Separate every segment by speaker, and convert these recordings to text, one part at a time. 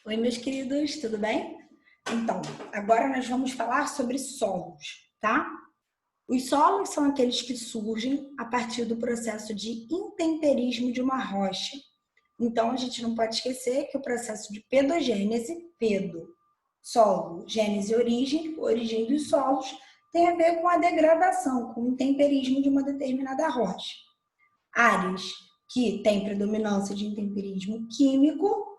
Speaker 1: Oi, meus queridos, tudo bem? Então, agora nós vamos falar sobre solos, tá? Os solos são aqueles que surgem a partir do processo de intemperismo de uma rocha. Então, a gente não pode esquecer que o processo de pedogênese, solo, gênese, origem dos solos, tem a ver com a degradação, com o intemperismo de uma determinada rocha. Áreas que têm predominância de intemperismo químico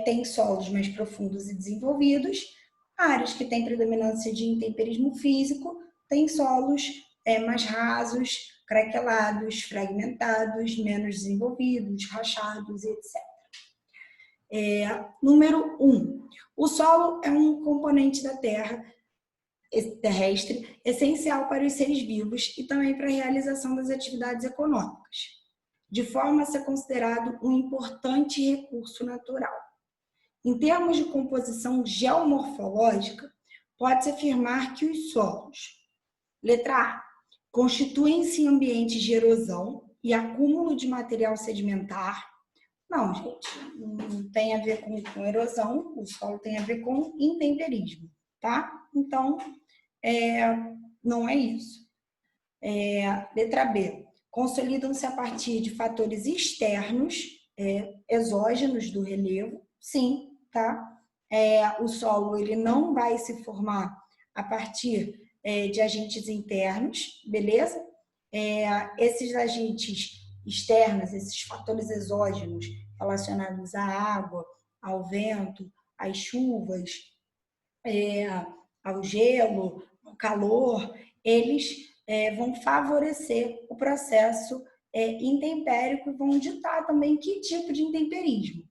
Speaker 1: tem solos mais profundos e desenvolvidos. Áreas que têm predominância de intemperismo físico têm solos mais rasos, craquelados, fragmentados, menos desenvolvidos, rachados, etc. Número 1. O solo é um componente da Terra terrestre essencial para os seres vivos e também para a realização das atividades econômicas, de forma a ser considerado um importante recurso natural. Em termos de composição geomorfológica, pode-se afirmar que os solos, letra A, constituem-se em ambientes de erosão e acúmulo de material sedimentar. Não, gente, não tem a ver com erosão, o solo tem a ver com intemperismo, tá? Então, não é isso. Letra B, consolidam-se a partir de fatores externos, exógenos do relevo, sim, tá? O solo ele não vai se formar a partir de agentes internos, beleza? Esses agentes externos, esses fatores exógenos relacionados à água, ao vento, às chuvas, ao gelo, ao calor, eles vão favorecer o processo intempérico e vão ditar também que tipo de intemperismo.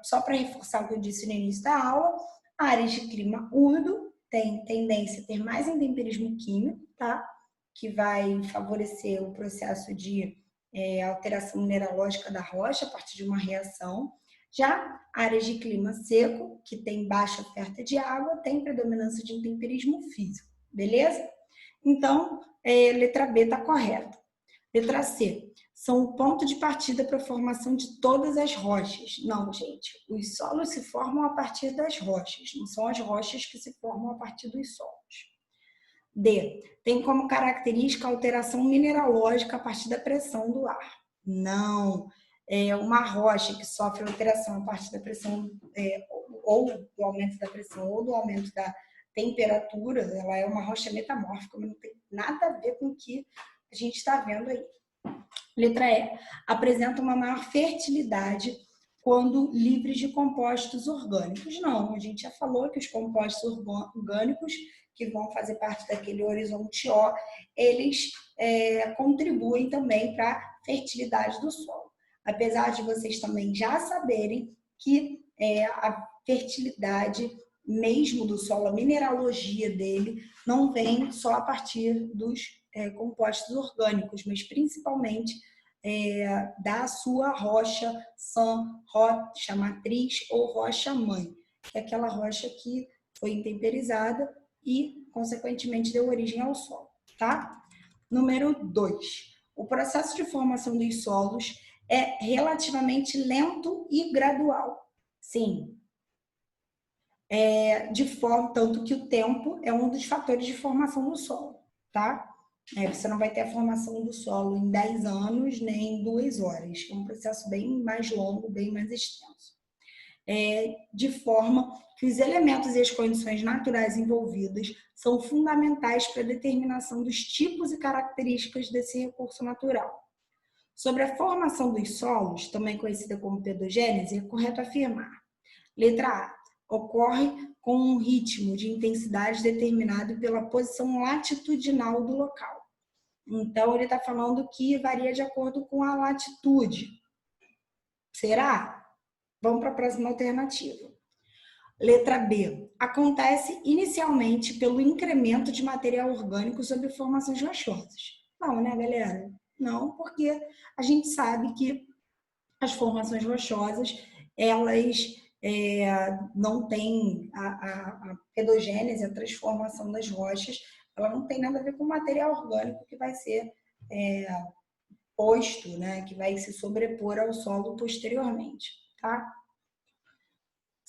Speaker 1: Só para reforçar o que eu disse no início da aula, áreas de clima úmido têm tendência a ter mais intemperismo químico, tá? Que vai favorecer o processo de alteração mineralógica da rocha a partir de uma reação. Já áreas de clima seco, que tem baixa oferta de água, tem predominância de intemperismo físico, beleza? Então, letra B está correta. Letra C, são o ponto de partida para a formação de todas as rochas. Não, gente, os solos se formam a partir das rochas, não são as rochas que se formam a partir dos solos. D, tem como característica a alteração mineralógica a partir da pressão do ar. Não, uma rocha que sofre alteração a partir da pressão, ou do aumento da pressão, ou do aumento da temperatura, ela é uma rocha metamórfica, mas não tem nada a ver com o que a gente está vendo aí. Letra E, apresenta uma maior fertilidade quando livres de compostos orgânicos. Não, a gente já falou que os compostos orgânicos que vão fazer parte daquele horizonte O, eles contribuem também para a fertilidade do solo. Apesar de vocês também já saberem que a fertilidade mesmo do solo, a mineralogia dele, não vem só a partir dos compostos orgânicos, mas principalmente da sua rocha rocha matriz ou rocha mãe, que é aquela rocha que foi intemperizada e, consequentemente, deu origem ao solo, tá? Número 2. O processo de formação dos solos é relativamente lento e gradual. Sim. De forma, tanto que o tempo é um dos fatores de formação do solo, tá? Você não vai ter a formação do solo em 10 anos, nem em 2 horas. É um processo bem mais longo, bem mais extenso. De forma que os elementos e as condições naturais envolvidas são fundamentais para a determinação dos tipos e características desse recurso natural. Sobre a formação dos solos, também conhecida como pedogênese, é correto afirmar. Letra A. Ocorre com um ritmo de intensidade determinado pela posição latitudinal do local. Então, ele está falando que varia de acordo com a latitude. Será? Vamos para a próxima alternativa. Letra B. Acontece inicialmente pelo incremento de material orgânico sobre formações rochosas. Não, né, galera? Não, porque a gente sabe que as formações rochosas, elas não têm a pedogênese, a transformação das rochas, ela não tem nada a ver com o material orgânico que vai ser posto, né, que vai se sobrepor ao solo posteriormente, tá?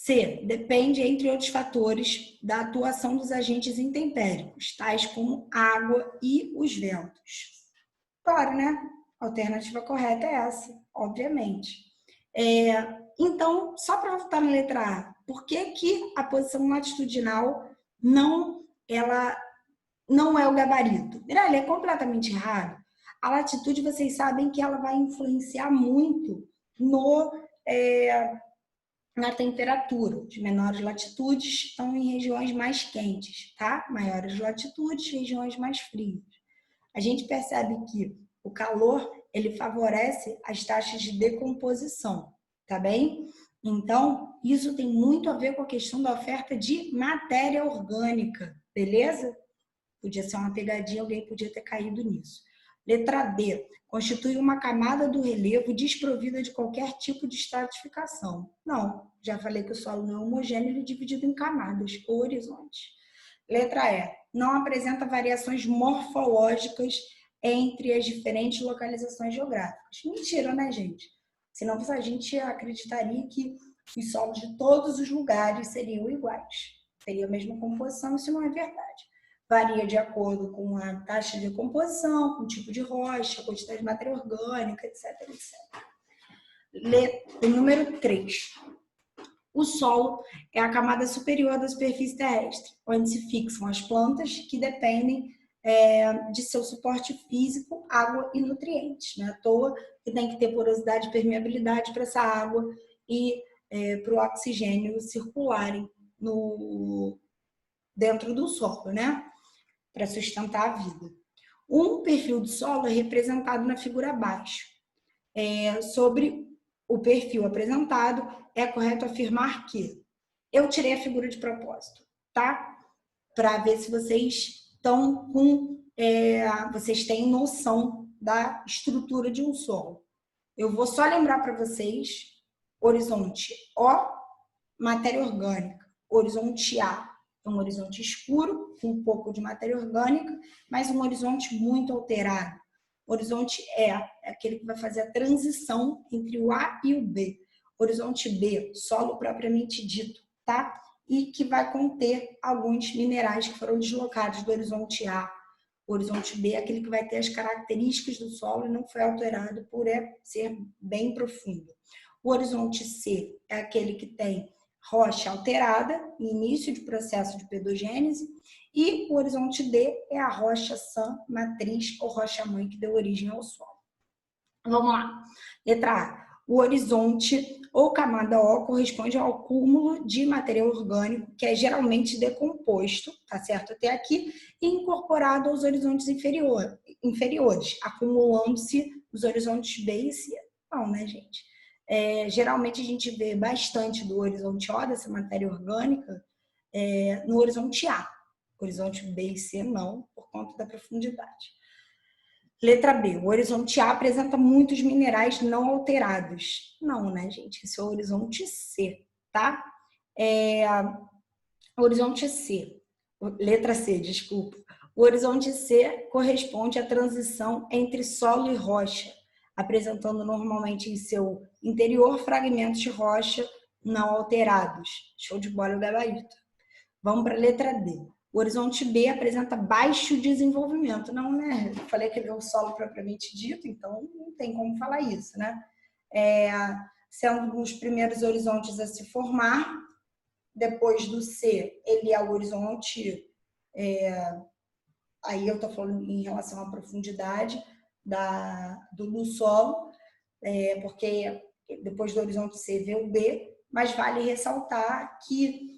Speaker 1: C. Depende, entre outros fatores, da atuação dos agentes intempéricos, tais como água e os ventos. Claro, né? A alternativa correta é essa, obviamente. Então, só para voltar na letra A, por que a posição latitudinal ela não é o gabarito? Ele é completamente errado. A latitude, vocês sabem que ela vai influenciar muito na temperatura. De menores latitudes estão em regiões mais quentes, tá? Maiores latitudes, regiões mais frias. A gente percebe que o calor, ele favorece as taxas de decomposição, tá bem? Então, isso tem muito a ver com a questão da oferta de matéria orgânica, beleza? Podia ser uma pegadinha, alguém podia ter caído nisso. Letra D. Constitui uma camada do relevo desprovida de qualquer tipo de estratificação. Não, já falei que o solo não é homogêneo, ele é dividido em camadas ou horizontes. Letra E. Não apresenta variações morfológicas entre as diferentes localizações geográficas. Mentira, né, gente? Senão a gente acreditaria que os solos de todos os lugares seriam iguais. Teria a mesma composição, isso não é verdade. Varia de acordo com a taxa de decomposição, com o tipo de rocha, a quantidade de matéria orgânica, etc, etc. Número 3. O solo é a camada superior da superfície terrestre, onde se fixam as plantas que dependem de seu suporte físico, água e nutrientes. Não é à toa que tem que ter porosidade e permeabilidade para essa água e para o oxigênio circularem dentro do solo, né? Para sustentar a vida. Um perfil do solo é representado na figura abaixo. Sobre o perfil apresentado, é correto afirmar que eu tirei a figura de propósito, tá? Para ver se vocês estão vocês têm noção da estrutura de um solo. Eu vou só lembrar para vocês: horizonte O, matéria orgânica. Horizonte A é um horizonte escuro, com um pouco de matéria orgânica, mas um horizonte muito alterado. Horizonte E é aquele que vai fazer a transição entre o A e o B. Horizonte B, solo propriamente dito, tá? E que vai conter alguns minerais que foram deslocados do horizonte A. O horizonte B é aquele que vai ter as características do solo e não foi alterado por ser bem profundo. O horizonte C é aquele que tem rocha alterada, início de processo de pedogênese, e o horizonte D é a rocha sã, matriz ou rocha-mãe que deu origem ao solo. Vamos lá. Letra A. O horizonte ou camada O corresponde ao acúmulo de material orgânico que é geralmente decomposto, tá certo até aqui, e incorporado aos horizontes inferiores, acumulando-se os horizontes B e C. Não, né, gente? Geralmente a gente vê bastante do horizonte O, dessa matéria orgânica, no horizonte A. Horizonte B e C não, por conta da profundidade. Letra B. O horizonte A apresenta muitos minerais não alterados. Não, né, gente? Esse é o horizonte C, tá? Horizonte C. Letra C, desculpa. O horizonte C corresponde à transição entre solo e rocha, apresentando normalmente em seu interior fragmentos de rocha não alterados. Show de bola o gabarito. Vamos para a letra D. O horizonte B apresenta baixo desenvolvimento. Não, né? Eu falei que ele é o solo propriamente dito, então não tem como falar isso, né? Sendo os primeiros horizontes a se formar, depois do C, ele é o horizonte... aí eu estou falando em relação à profundidade do solo, porque depois do horizonte C vem o B, mas vale ressaltar que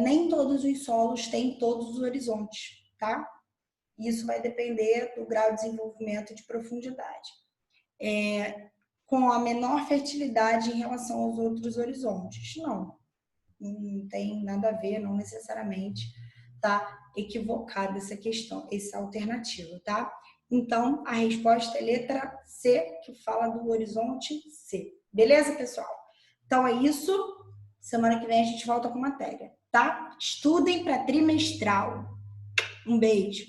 Speaker 1: nem todos os solos têm todos os horizontes, tá? Isso vai depender do grau de desenvolvimento e de profundidade. Com a menor fertilidade em relação aos outros horizontes. Não tem nada a ver, não necessariamente tá equivocada essa questão, essa alternativa, tá? Então, a resposta é letra C, que fala do horizonte C. Beleza, pessoal? Então, é isso. Semana que vem a gente volta com matéria, tá? Estudem para trimestral. Um beijo.